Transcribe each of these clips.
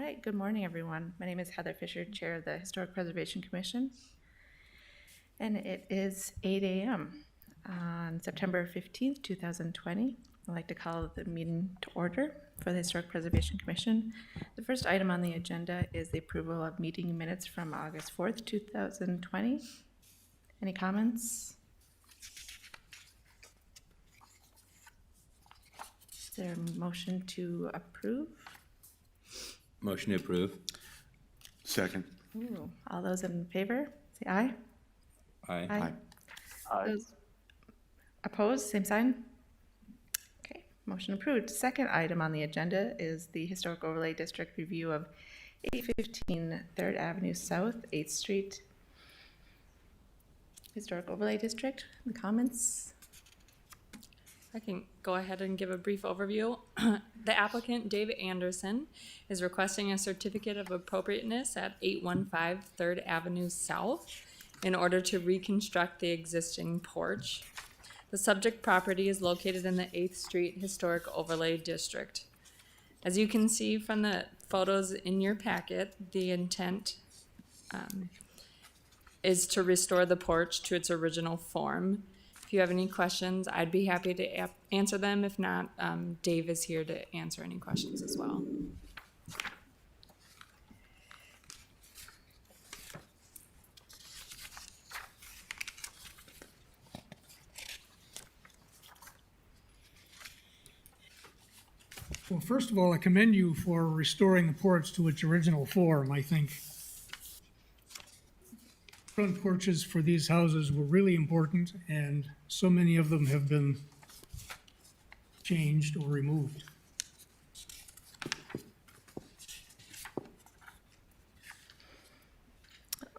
right, good morning, everyone. My name is Heather Fisher, Chair of the Historic Preservation Commission, and it is 8 a.m. on September 15th, 2020. I'd like to call the meeting to order for the Historic Preservation Commission. The first item on the agenda is the approval of meeting minutes from August 4th, 2020. Any comments? Is there a motion to approve? Motion to approve. Second. Ooh, all those in favor, say aye. Aye. Those opposed, same sign. Okay, motion approved. Second item on the agenda is the Historic Overlay District review of 815 3rd Avenue South, 8th Street. Historic Overlay District, the comments? I can go ahead and give a brief overview. The applicant, David Anderson, is requesting a certificate of appropriateness at 815 3rd Avenue South in order to reconstruct the existing porch. The subject property is located in the 8th Street Historic Overlay District. As you can see from the photos in your packet, the intent is to restore the porch to its original form. If you have any questions, I'd be happy to answer them. If not, Dave is here to answer any questions as well. Well, first of all, I commend you for restoring the porch to its original form. I think front porches for these houses were really important, and so many of them have been changed or removed.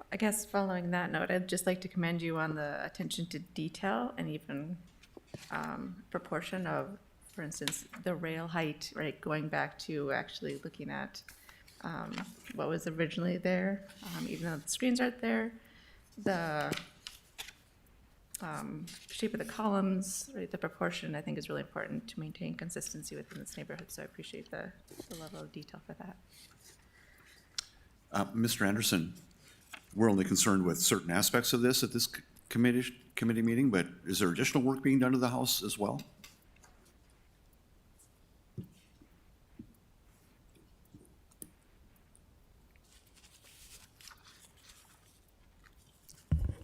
I guess following that note, I'd just like to commend you on the attention to detail and even proportion of, for instance, the rail height, right? Going back to actually looking at what was originally there, even though the screens aren't there, the shape of the columns, right? The proportion, I think, is really important to maintain consistency within this neighborhood. So I appreciate the level of detail for that. Mr. Anderson, we're only concerned with certain aspects of this at this committee meeting, but is there additional work being done to the house as well?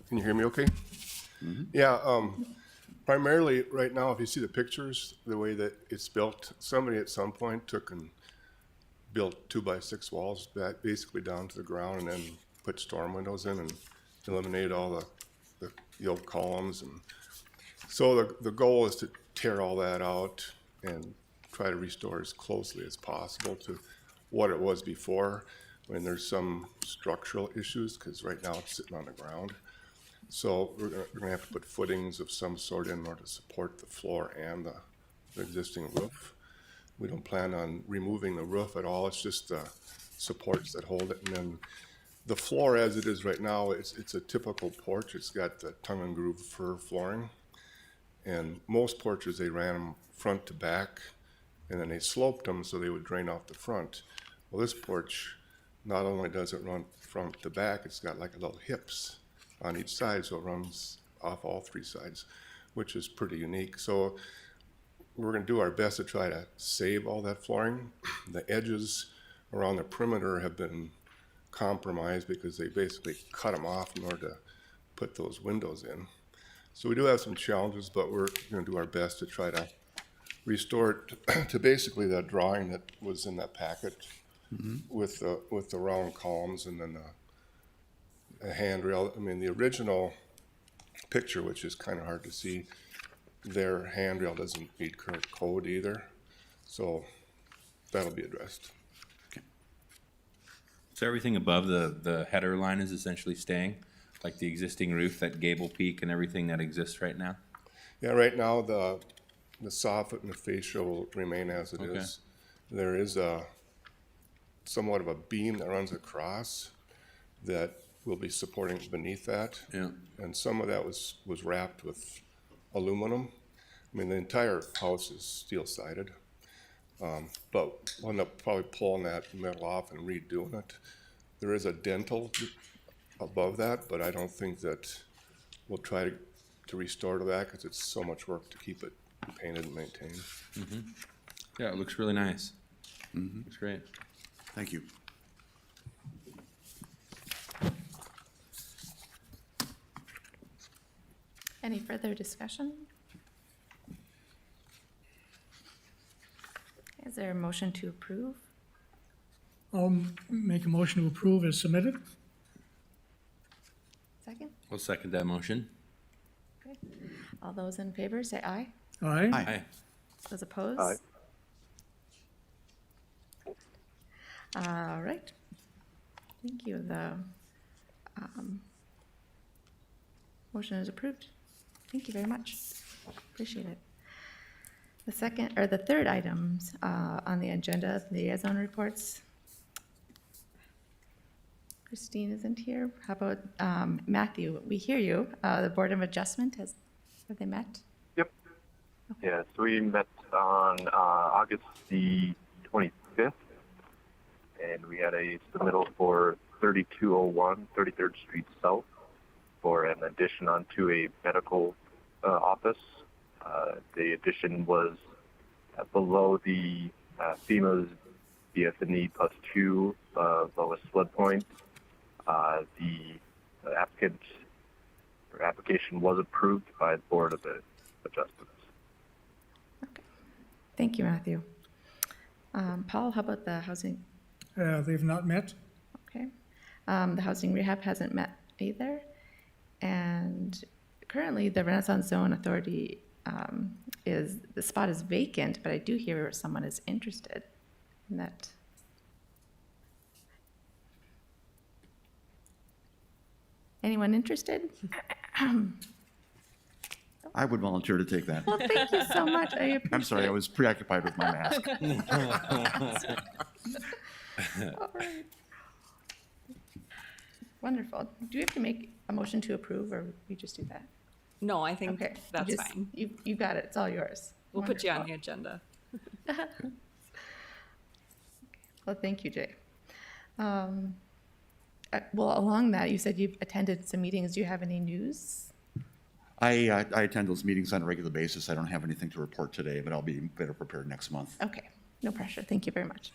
Can you hear me okay? Mm-hmm. Yeah, primarily right now, if you see the pictures, the way that it's built, somebody at some point took and built 2x6 walls back basically down to the ground and then put storm windows in and eliminated all the old columns. And so the goal is to tear all that out and try to restore as closely as possible to what it was before, when there's some structural issues, because right now it's sitting on the ground. So we're gonna have to put footings of some sort in order to support the floor and the existing roof. We don't plan on removing the roof at all. It's just the supports that hold it. And then the floor as it is right now, it's a typical porch. It's got the tongue and groove fir flooring. And most porches, they ran them front to back, and then they sloped them so they would drain off the front. Well, this porch, not only does it run front to back, it's got like a little hips on each side, so it runs off all three sides, which is pretty unique. So we're going to do our best to try to save all that flooring. The edges around the perimeter have been compromised because they basically cut them off in order to put those windows in. So we do have some challenges, but we're going to do our best to try to restore it to basically that drawing that was in that packet, mm-hmm. with the round columns and then a handrail. I mean, the original picture, which is kind of hard to see, their handrail doesn't meet current code either. So that'll be addressed. Okay. So everything above the header line is essentially staying, like the existing roof, that gable peak and everything that exists right now? Yeah, right now the soffit and the fascia will remain as it is. There is somewhat of a beam that runs across that will be supporting beneath that. Yeah. And some of that was wrapped with aluminum. I mean, the entire house is steel sided. But we'll end up probably pulling that metal off and redoing it. There is a dental above that, but I don't think that we'll try to restore to that because it's so much work to keep it painted and maintained. Yeah, it looks really nice. Looks great. Thank you. Any further discussion? Is there a motion to approve? I'll make a motion to approve as submitted. Second? I'll second that motion. Okay. All those in favor, say aye. Aye. Aye. Aye. Those opposed? Aye. All right. Thank you. The motion is approved. Thank you very much. Appreciate it. The second, or the third items on the agenda, liaison reports. Christine isn't here. How about Matthew? We hear you. The Board of Adjustment, have they met? Yep. Yeah, so we met on August the 25th, and we had a submittal for 3201 33rd Street South for an addition onto a medical office. The addition was below the FEMA's BF&E +2 lowest flood point. The application was approved by the Board of Adjustments. Okay. Thank you, Matthew. Paul, how about the housing? They've not met. Okay. The housing rehab hasn't met either. And currently, the Renaissance Zone Authority the spot is vacant, but I do hear someone is interested in that. Anyone interested? I would volunteer to take that. Well, thank you so much. I appreciate I'm sorry, I was preoccupied with my mask. All right. Wonderful. Do we have to make a motion to approve, or we just do that? No, I think Okay. that's just- fine. You got it. It's all yours. We'll put you on Wonderful. the agenda. Well, thank you, Jay. Well, along that, you said you've attended some meetings. Do you have any news? I attend those meetings on a regular basis. I don't have anything to report today, but I'll be better prepared next month. Okay, no pressure. Thank you very much.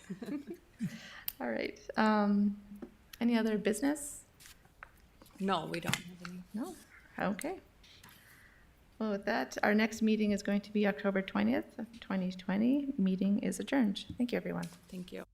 All right. Any other business? No, we don't have any. No? Okay. Well, with that, our next meeting is going to be October 20th of 2020. Meeting is adjourned. Thank you, everyone. Thank you.